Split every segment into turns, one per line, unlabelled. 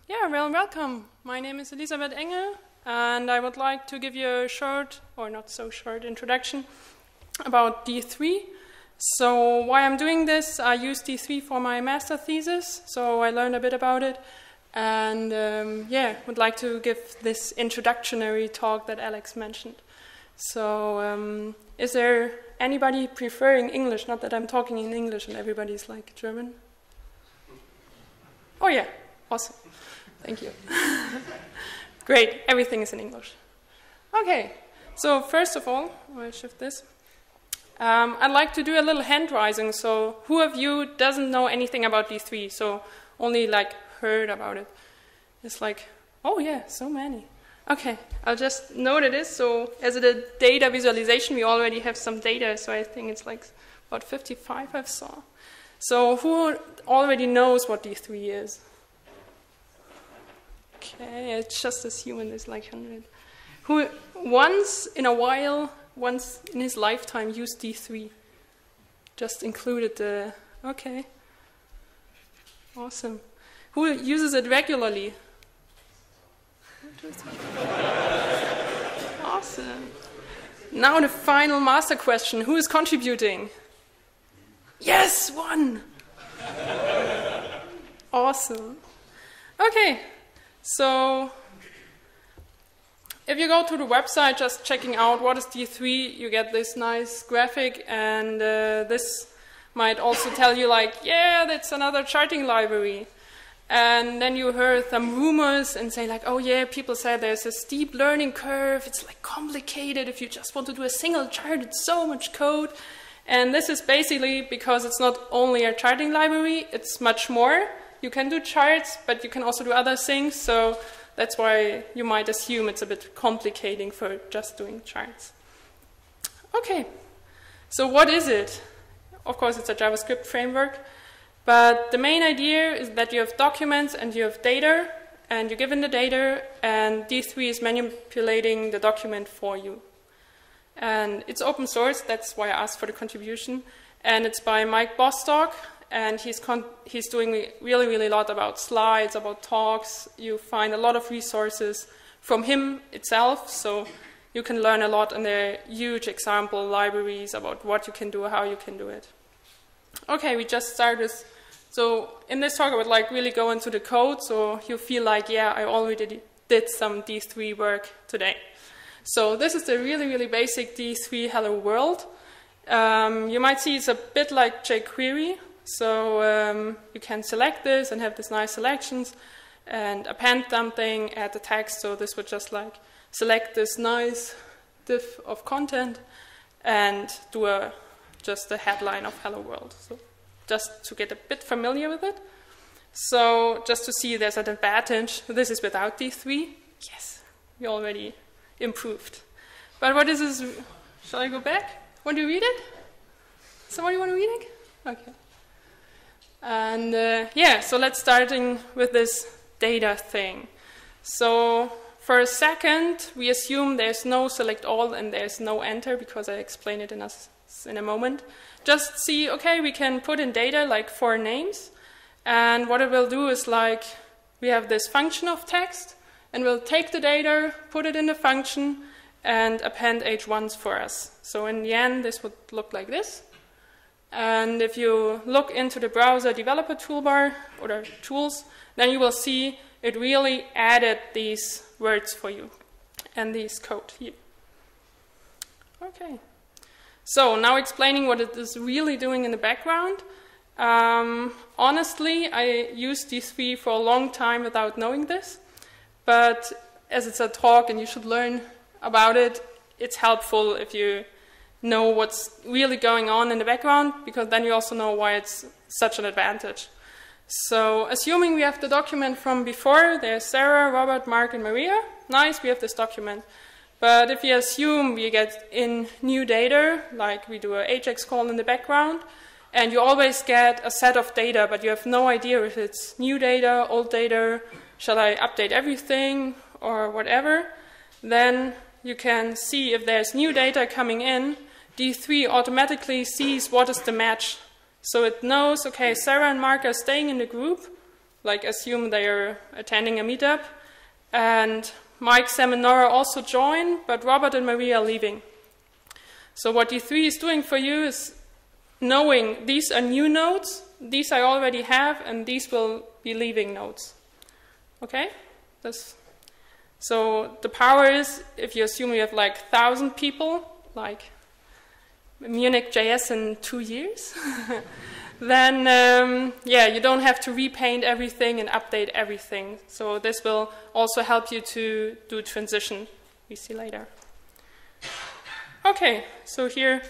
Yeah, well, welcome. My name is Elisabeth Engel, and I would like to give you a short, or not so short, introduction about D3. So why I'm doing this, I use D3 for my master thesis, so I learned a bit about it. And yeah, would like to give this introductory talk that Alex mentioned. So is there anybody preferring English? Not that I'm talking in English and everybody's like German. Oh yeah, awesome. Thank you. Great, everything is in English. Okay, so first of all, I'll shift this. I'd like to do a little hand raising. So who of you doesn't know anything about D3? So only like heard about it. It's like, oh yeah, so many. Okay, I'll just note it is. So as a data visualization, we already have some data. So I think it's like about 55 I saw. So who already knows what D3 is? Okay, it's just assume there's like 100. Who once in a while, once in his lifetime used D3? Just included the, okay. Awesome. Who uses it regularly? Awesome. Now the final master question. Who is contributing? Yes, one. Awesome. Okay. So if you go to the website just checking out what is D3, you get this nice graphic, and this might also tell you like, yeah, that's another charting library. And then you heard some rumors and say like, oh yeah, people say there's a steep learning curve, it's like complicated, if you just want to do a single chart, it's so much code. And this is basically because it's not only a charting library, it's much more. You can do charts, but you can also do other things, so that's why you might assume it's a bit complicating for just doing charts. Okay, so what is it? Of course, it's a JavaScript framework, but the main idea is that you have documents and you have data, and you give in the data, and D3 is manipulating the document for you. And it's open source, that's why I asked for the contribution, and it's by Mike Bostock. And he's doing really a lot about slides, about talks. You find a lot of resources from him itself, so you can learn a lot, and there are huge example libraries about what you can do, how you can do it. Okay, we just started. So in this talk, I would like really go into the code, so you feel like, yeah, I already did some D3 work today. So this is the really basic D3 Hello World. You might see it's a bit like jQuery. So you can select this and have these nice selections and append something, add the text. So this would just like select this nice div of content and do just a headline of Hello World. So just to get a bit familiar with it. So just to see there's an advantage. This is without D3. Yes, we already improved. But what is this? Shall I go back? Want to read it? Somebody want to read it? Okay. And yeah, so let's starting with this data thing. So for a second, we assume there's no select all and there's no enter, because I explain it in a moment. Just see, okay, we can put in data like 4 names. And what it will do is like, we have this function of text, and we'll take the data, put it in the function, and append h1s for us. So in the end, this would look like this. And if you look into the browser developer toolbar or the tools, then you will see it really added these words for you and this code here. Okay. So now explaining what it is really doing in the background. Honestly, I used D3 for a long time without knowing this. But as it's a talk and you should learn about it, it's helpful if you know what's really going on in the background, because then you also know why it's such an advantage. So assuming we have the document from before, there's Sarah, Robert, Mark, and Maria. Nice, we have this document. But if you assume we get in new data, like we do a Ajax call in the background, and you always get a set of data, but you have no idea if it's new data, old data, shall I update everything, or whatever, then you can see if there's new data coming in, D3 automatically sees what is the match. So it knows, okay, Sarah and Mark are staying in the group, like assume they are attending a meetup, and Mike, Sam, and Nora also join, but Robert and Maria are leaving. So what D3 is doing for you is knowing these are new nodes, these I already have, and these will be leaving nodes. Okay? So the power is, if you assume you have like 1,000 people, like MunichJS in 2 years, then yeah, you don't have to repaint everything and update everything. So this will also help you to do transition, we see later. Okay, so here,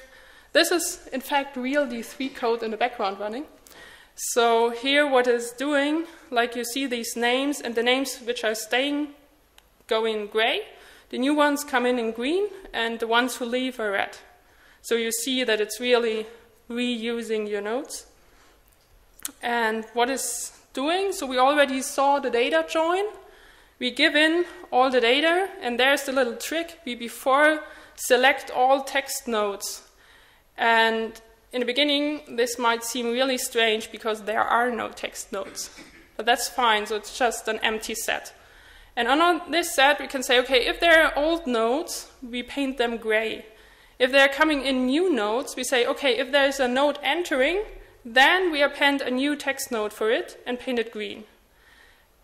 this is in fact real D3 code in the background running. So here what it's doing, like you see these names, and the names which are staying go in gray, the new ones come in green, and the ones who leave are red. So you see that it's really reusing your nodes. And what it's doing, so we already saw the data join. We give in all the data, and there's the little trick. We before select all text nodes. And in the beginning, this might seem really strange because there are no text nodes. But that's fine, so it's just an empty set. And on this set, we can say, okay, if there are old nodes, we paint them gray. If they're coming in new nodes, we say, okay, if there's a node entering, then we append a new text node for it and paint it green.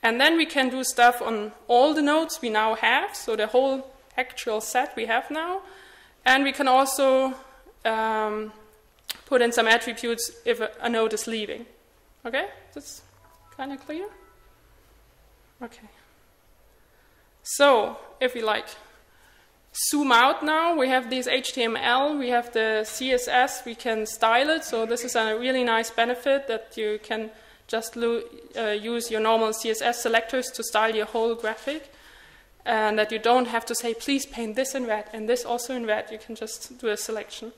And then we can do stuff on all the nodes we now have, so the whole actual set we have now. And we can also put in some attributes if a node is leaving. Okay, that's kind of clear? Okay. So if we like zoom out now, we have this HTML, we have the CSS, we can style it. So this is a really nice benefit that you can just use your normal CSS selectors to style your whole graphic. And that you don't have to say, please paint this in red and this also in red. You can just do a selection.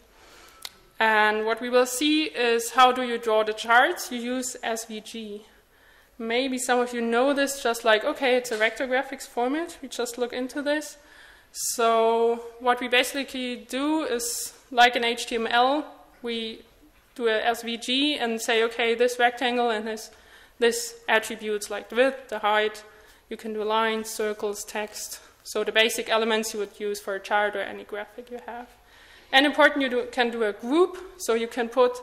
And what we will see is how do you draw the charts? You use SVG. Maybe some of you know this, just like, okay, it's a vector graphics format. We just look into this. So what we basically do is, like in HTML, we do a SVG and say, okay, this rectangle and this attributes like the width, the height. You can do lines, circles, text. So the basic elements you would use for a chart or any graphic you have. And important, you can do a group. So you can put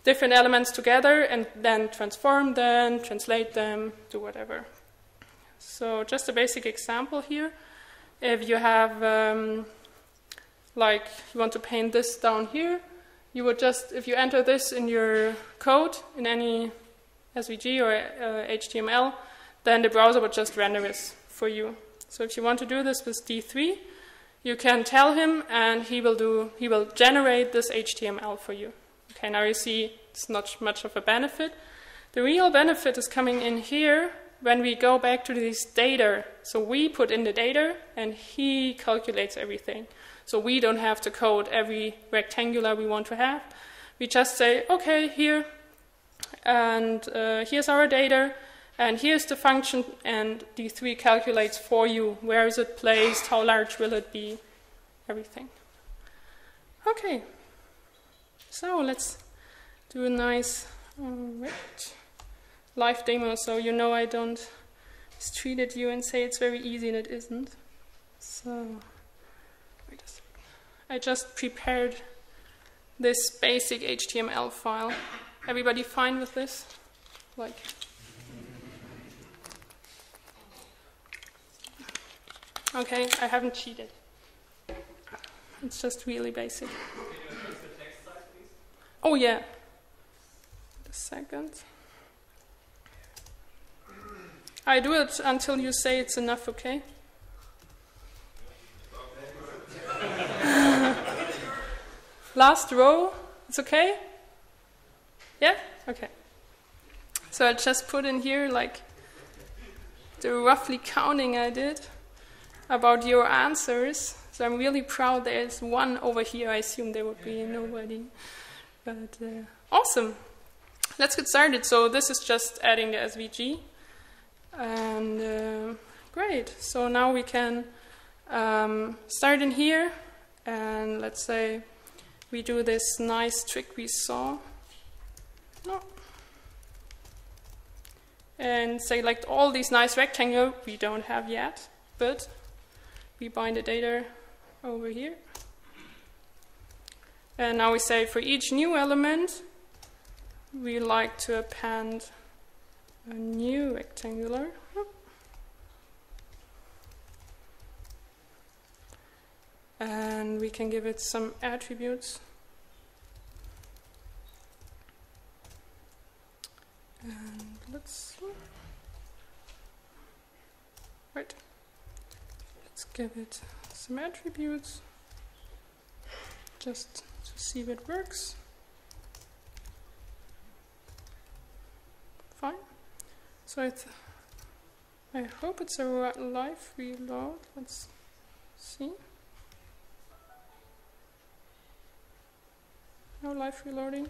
different elements together and then transform them, translate them, do whatever. So just a basic example here. If you have, like, you want to paint this down here, you would just, if you enter this in your code, in any SVG or HTML, then the browser would just render this for you. So if you want to do this with D3, you can tell him, and he will generate this HTML for you. Okay, now you see it's not much of a benefit. The real benefit is coming in here when we go back to this data. So we put in the data, and he calculates everything. So we don't have to code every rectangular we want to have. We just say, okay, here, and here's our data, and here's the function, and D3 calculates for you. Where is it placed? How large will it be? Everything. Okay. So let's do a nice live demo. So you know I don't mistreat at you and say it's very easy and it isn't. So I just prepared this basic HTML file. Everybody fine with this? Like. Okay, I haven't cheated. It's just really basic.
Can you increase the text size, please?
Oh yeah. Wait a second. I do it until you say it's enough, okay? Last row, it's okay? Yeah? Okay. So I just put in here like the roughly counting I did about your answers. So I'm really proud there's one over here. I assume there would be nobody. But awesome. Let's get started. So this is just adding the SVG. And great. So now we can start in here. And let's say we do this nice trick we saw. No. and select all these nice rectangles we don't have yet, but we bind the data over here. And now we say for each new element, we like to append a new rectangular. And we can give it some attributes. And let's give it some attributes just to see if it works. Fine. So I hope it's a live reload. Let's see. No live reloading.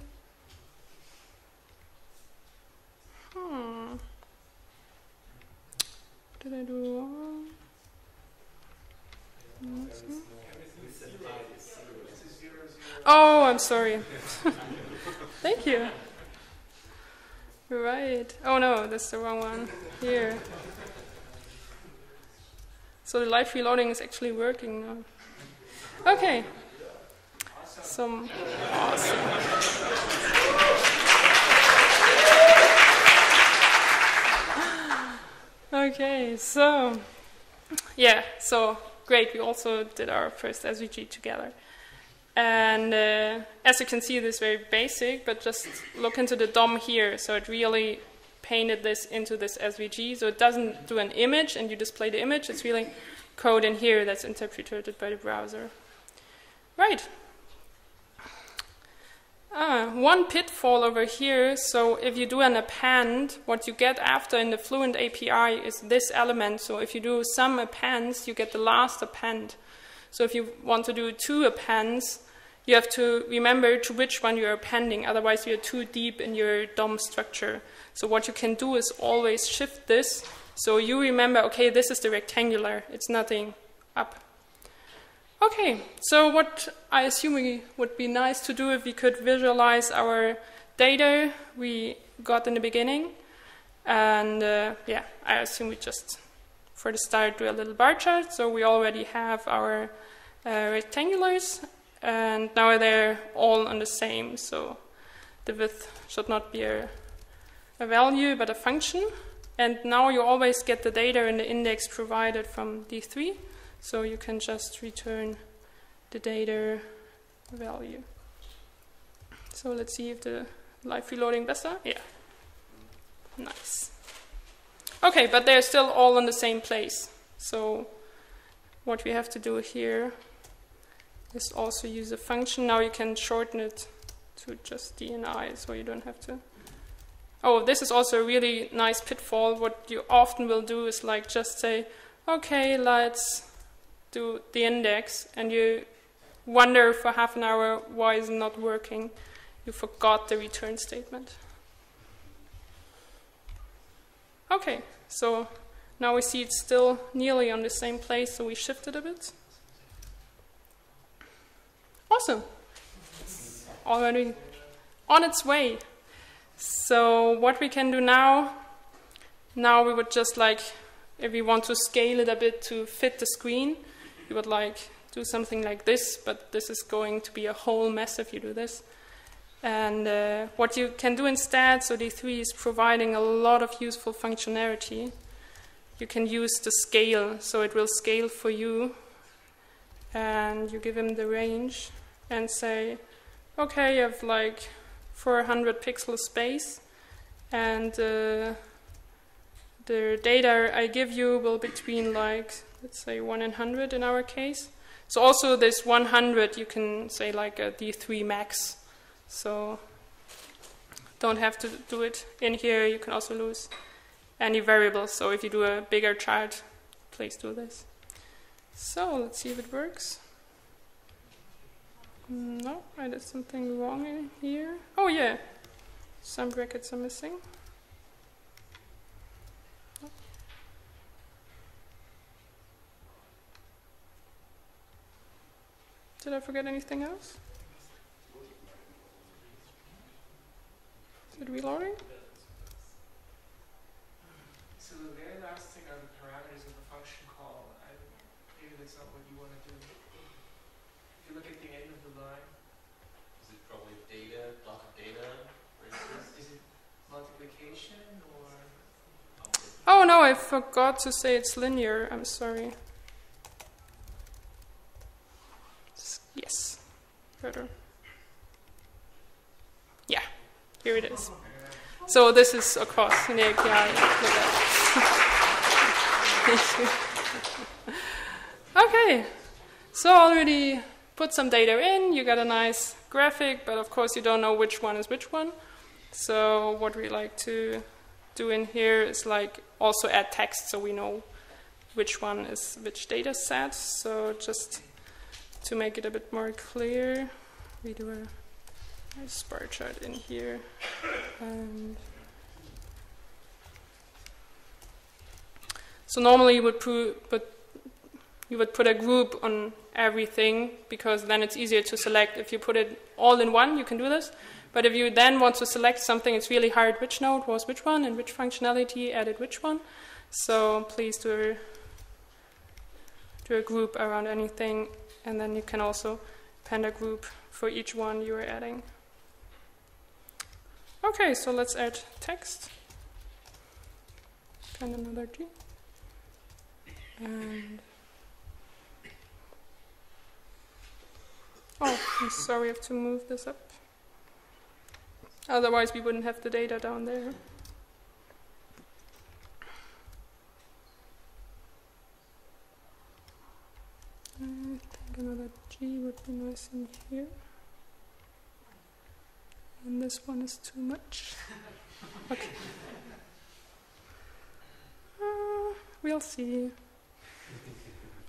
What did I do wrong? Oh, I'm sorry. Thank you. Right. Oh no, that's the wrong one. Here. So the live reloading is actually working now. Okay. Some awesome. Okay, so yeah, so great. We also did our first SVG together. And as you can see, this is very basic, but just look into the DOM here. So it really painted this into this SVG. So it doesn't do an image and you display the image. It's really code in here that's interpreted by the browser. Right. One pitfall over here. So if you do an append, what you get after in the Fluent API is this element. So if you do some appends, you get the last append. So if you want to do 2 appends, you have to remember to which one you're appending. Otherwise, you're too deep in your DOM structure. So what you can do is always shift this. So you remember, okay, this is the rectangular. It's nothing up. Okay, so what I assume would be nice to do if we could visualize our data we got in the beginning. And yeah, I assume we just, for the start, do a little bar chart. So we already have our rectangulars, and now they're all on the same. So the width should not be a value, but a function. And now you always get the data in the index provided from D3. So you can just return the data value. So let's see if the live reloading better. Yeah. Nice. Okay, but they're still all in the same place. So what we have to do here is also use a function. Now you can shorten it to just DNI, so you don't have to. Oh, this is also a really nice pitfall. What you often will do is like just say, okay, let's do the index, and you wonder for half an hour why it's not working. You forgot the return statement. Okay, so now we see it's still nearly on the same place, so we shifted a bit. Awesome. It's already on its way. So what we can do now we would just like, if we want to scale it a bit to fit the screen, we would like do something like this, but this is going to be a whole mess if you do this. And what you can do instead, so D3 is providing a lot of useful functionality. You can use the scale, so it will scale for you. And you give him the range and say, okay, you have like 400 pixel space, and the data I give you will be between like, let's say 1 and 100 in our case. So also this 100 you can say like a D3 max. So don't have to do it in here. You can also lose any variables. So if you do a bigger chart, please do this. So let's see if it works. No, I did something wrong in here. Oh yeah, some brackets are missing. Did I forget anything else? Is it reloading?
So the very last thing are the parameters of the function call. Maybe that's not what you want to do. If you look at the end of the line.
Is it probably data, block of data, for instance?
Is it multiplication or?
Oh no, I forgot to say it's linear. I'm sorry. Yes, better. Yeah, here it is. So this is across in the API. Look at that. Okay, so already put some data in. You got a nice graphic, but of course you don't know which one is which one. So what we like to do in here is like also add text so we know which one is which data set. So just to make it a bit more clear, we do a nice bar chart in here. And so normally you would put a group on everything because then it's easier to select. If you put it all in one, you can do this. But if you then want to select something, it's really hard which node was which one and which functionality added which one. So please do a group around anything, and then you can also append a group for each one you are adding. Okay, so let's add text. Append another G. And oh, I'm sorry, I have to move this up. Otherwise, we wouldn't have the data down there. I think another G would be nice in here. And this one is too much. Okay. We'll see.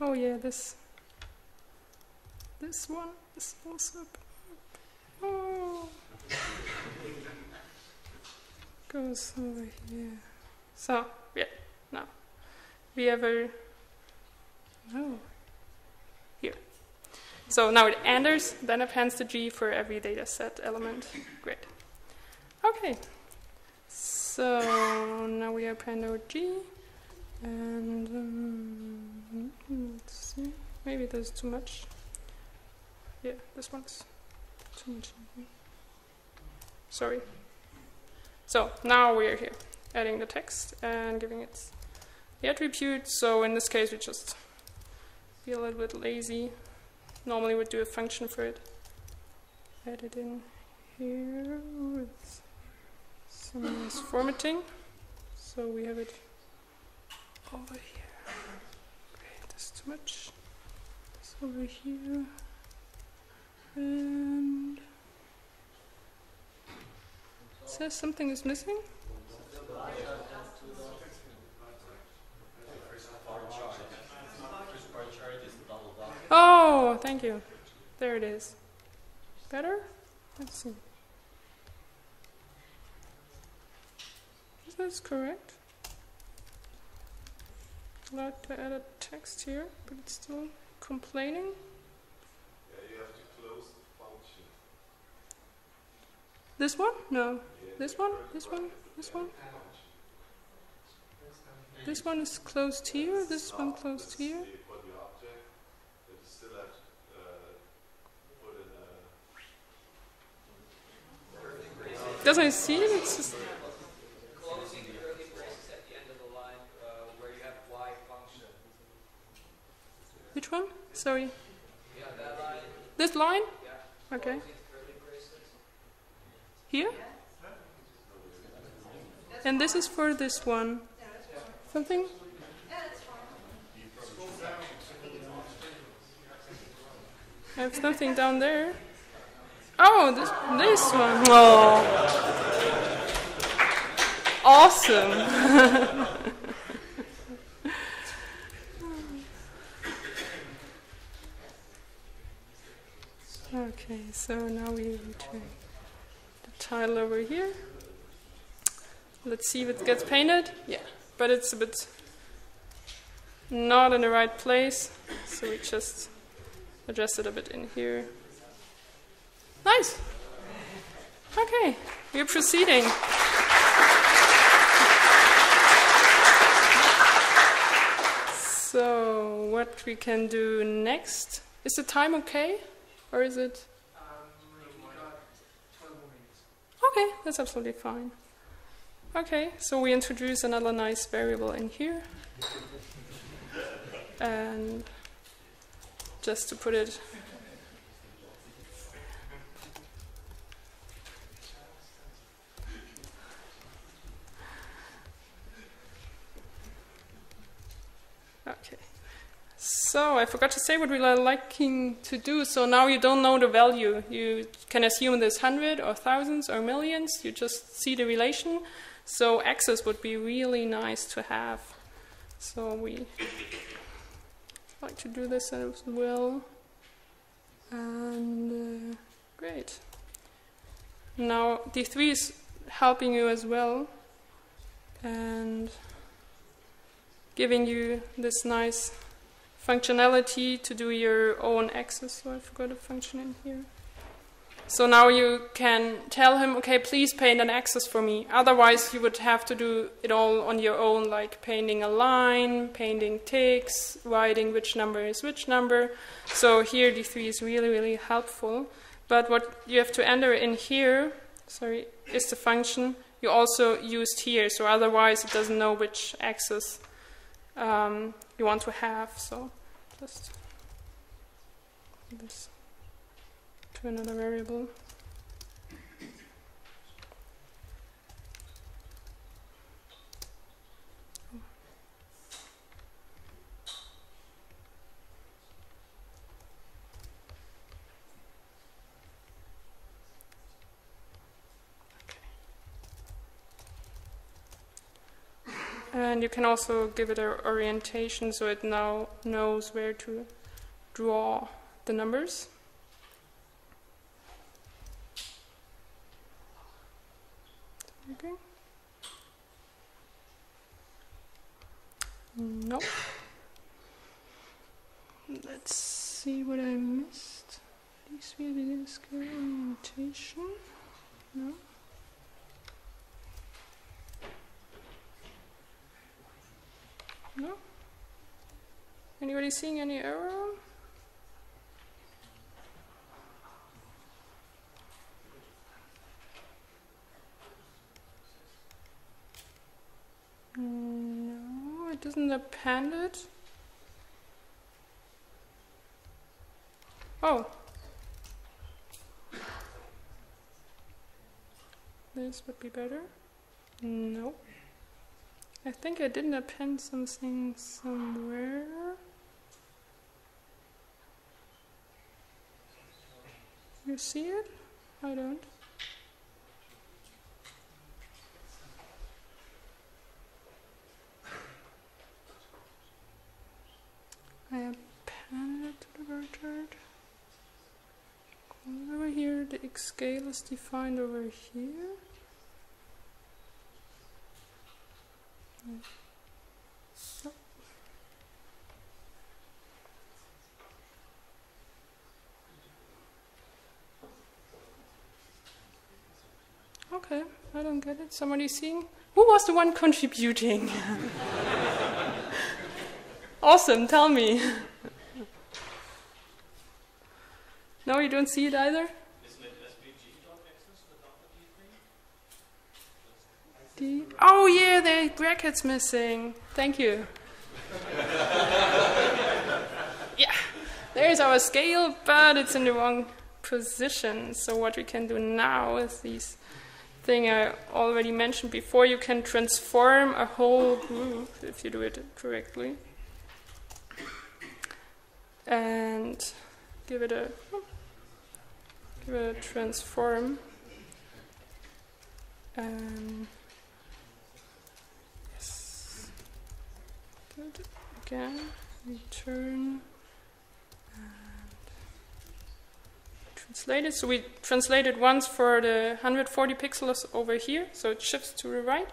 Oh yeah, this one is also up. Oh. Goes over here. So, yeah, now we have a, oh, here. So now it enters, then appends the G for every data set element. Great. Okay. So now we append our G, and let's see. Maybe there's too much. Yeah, this one's too much in here. Sorry. So now we are here, adding the text and giving it the attribute. So in this case, we just be a little bit lazy. Normally we'd do a function for it. Add it in here with some nice formatting. So we have it over here. Great, that's too much. It's over here. And it says something is missing. Oh, thank you. There it is. Better? Let's see. Is this correct? I'd like to add a text here, but it's still complaining.
You have to close the function.
This one? No. This one? This one? This one? This one is closed here. This one closed here.
For the object, you still have to put in a.
Doesn't it see it? It's just.
Closing the curly braces at the end of the line where you have y function.
Which one? Sorry.
Yeah, that line.
This line?
Yeah.
Okay.
Curly braces.
Here? And this is for this one. Something? I have something down there. Oh, this one. Oh. Awesome. Okay, so now we return the title over here. Let's see if it gets painted. Yeah, but it's a bit not in the right place, so we just adjust it a bit in here. Nice. Okay, we're proceeding. So what we can do next? Is the time okay, or is it?
We got 12 more minutes.
Okay, that's absolutely fine. Okay, so we introduce another nice variable in here. And just to put it... Okay. So I forgot to say what we are liking to do. So now you don't know the value. You can assume there's 100 or thousands or millions. You just see the relation. So access would be really nice to have. So we like to do this as well. And great. Now D3 is helping you as well. And giving you this nice functionality to do your own access. So I forgot a function in here. So now you can tell him, okay, please paint an access for me. Otherwise you would have to do it all on your own, like painting a line, painting ticks, writing which number is which number. So here D3 is really, really helpful. But what you have to enter in here, is the function you also used here. So otherwise it doesn't know which access you want to have. So just this to another variable. And you can also give it an orientation so it now knows where to draw the numbers. Okay. No. Let's see what I missed. These really scale orientation. No. No? Anybody seeing any error? No, it doesn't append it. Oh. This would be better. No. I think I didn't append something somewhere. You see it? I don't. I appended it to the word. Over here, the X scale is defined over here. Oh. Okay, I don't get it. Somebody seeing? Who was the one contributing? Awesome, tell me. No, you don't see it either? Oh yeah, the bracket's missing. Thank you. Yeah, there's our scale, but it's in the wrong position. So what we can do now is this thing I already mentioned before. You can transform a whole group if you do it correctly. And give it a transform. Yes. Good. Again, return and translate it. So we translated once for the 140 pixels over here, so it shifts to the right,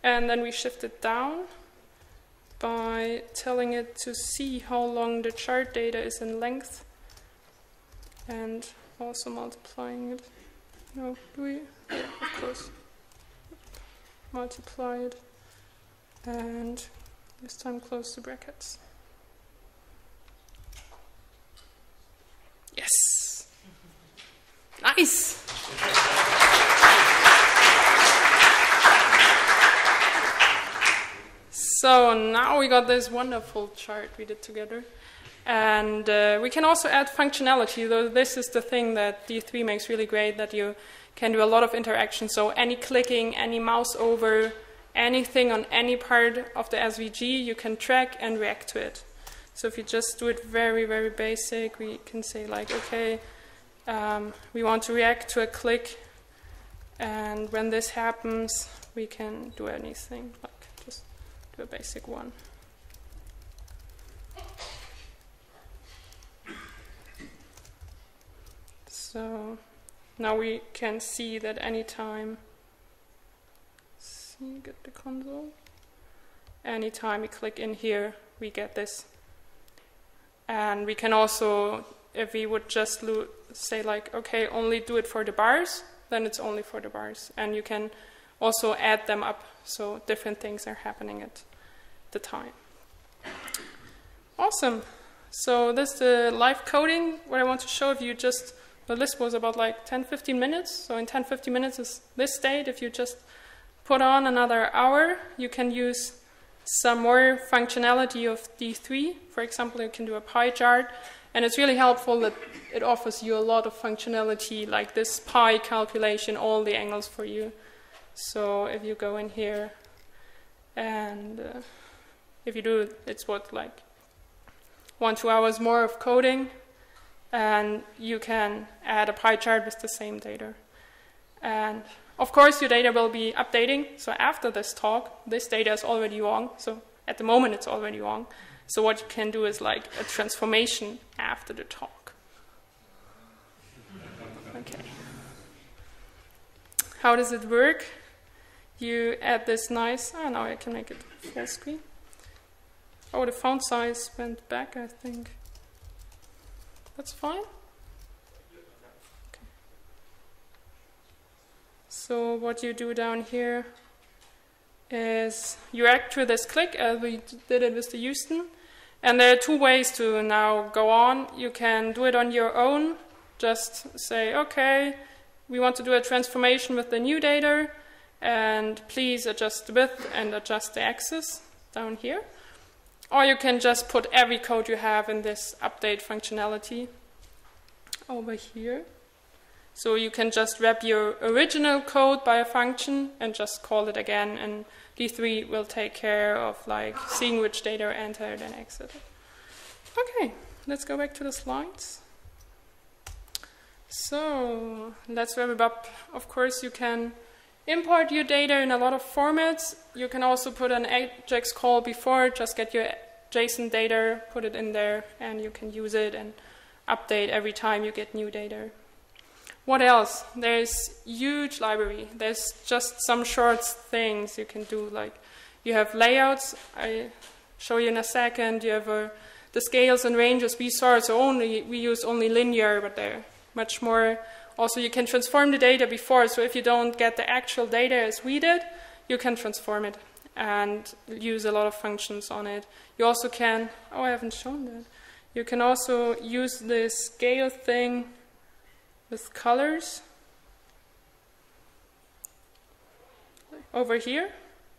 and then we shift it down by telling it to see how long the chart data is in length, and also multiplying it. No, do we? Yeah, of course. Multiply it, and this time close the brackets. Nice! So now we got this wonderful chart we did together. And we can also add functionality, though this is the thing that D3 makes really great, that you can do a lot of interaction. So any clicking, any mouse over, anything on any part of the SVG, you can track and react to it. So if you just do it very, very basic, we can say like, okay, we want to react to a click, and when this happens, we can do anything, like just do a basic one. So now we can see that anytime, get the console, anytime we click in here, we get this. And we can also, if we would just say like, okay, only do it for the bars, then it's only for the bars. And you can also add them up, so different things are happening at the time. Awesome. So this is the live coding. What I want to show you just, the list was about like 10-15 minutes. So in 10-15 minutes is this state. If you just put on another hour, you can use some more functionality of D3. For example, you can do a pie chart. And it's really helpful that it offers you a lot of functionality, like this pi calculation, all the angles for you. So if you go in here, and if you do, it's what, like 1-2 hours more of coding, and you can add a pie chart with the same data. And of course, your data will be updating. So after this talk, this data is already wrong. So at the moment, it's already wrong. So what you can do is like a transformation after the talk. Okay. How does it work? You add this nice, oh, now I can make it full screen. Oh, the font size went back, I think. That's fine. Okay. So what you do down here is you react to this click as we did it with the Houston. And there are two ways to now go on. You can do it on your own. Just say, okay, we want to do a transformation with the new data, and please adjust the width and adjust the axis down here. Or you can just put every code you have in this update functionality over here. So you can just wrap your original code by a function and just call it again, and D3 will take care of like seeing which data are entered and exited. Okay, let's go back to the slides. So let's wrap it up. Of course, you can import your data in a lot of formats. You can also put an AJAX call before, just get your JSON data, put it in there, and you can use it and update every time you get new data. What else? There's huge library. There's just some short things you can do, like you have layouts. I show you in a second. You have the scales and ranges we saw. So we use only linear, but they're much more. Also, you can transform the data before. So if you don't get the actual data as we did, you can transform it and use a lot of functions on it. You also can, oh, I haven't shown that. You can also use this scale thing with colors over here.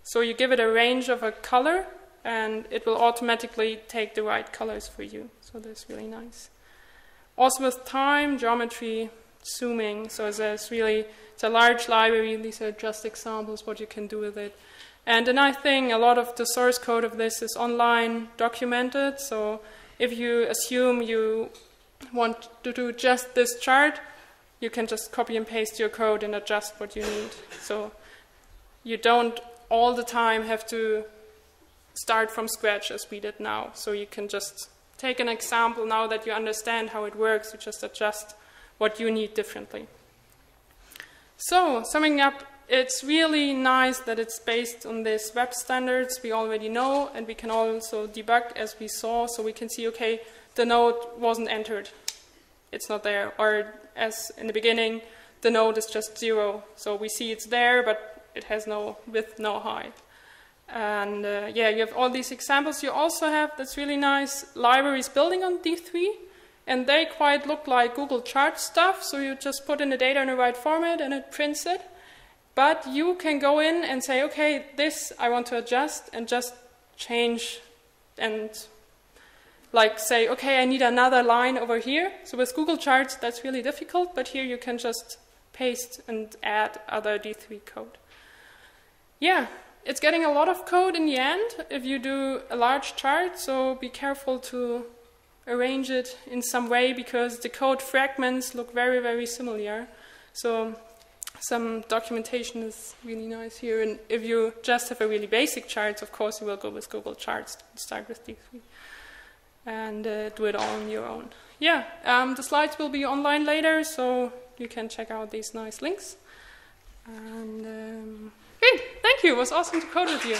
So you give it a range of a color, and it will automatically take the right colors for you. So that's really nice. Also with time, geometry, zooming. So there's really, it's a large library. These are just examples what you can do with it. And the nice thing, a lot of the source code of this is online documented. So if you assume you want to do just this chart, you can just copy and paste your code and adjust what you need. So you don't all the time have to start from scratch as we did now. So you can just take an example now that you understand how it works. You just adjust what you need differently. So summing up, it's really nice that it's based on these web standards we already know, and we can also debug as we saw. So we can see, okay, the node wasn't entered. It's not there. Or as in the beginning, the node is just 0. So we see it's there, but it has no width, no height. And yeah, you have all these examples. You also have, that's really nice, libraries building on D3. and they quite look like Google Charts stuff, so you just put in the data in the right format and it prints it. But you can go in and say, okay, this I want to adjust, and just change and like say, okay, I need another line over here. So with Google Charts, that's really difficult, but here you can just paste and add other D3 code. Yeah, it's getting a lot of code in the end if you do a large chart, so be careful to arrange it in some way, because the code fragments look very, very similar. So some documentation is really nice here, and if you just have a really basic chart, of course you will go with Google Charts and start with D3 and do it all on your own. Yeah, the slides will be online later, so you can check out these nice links. And okay, thank you. It was awesome to code with you.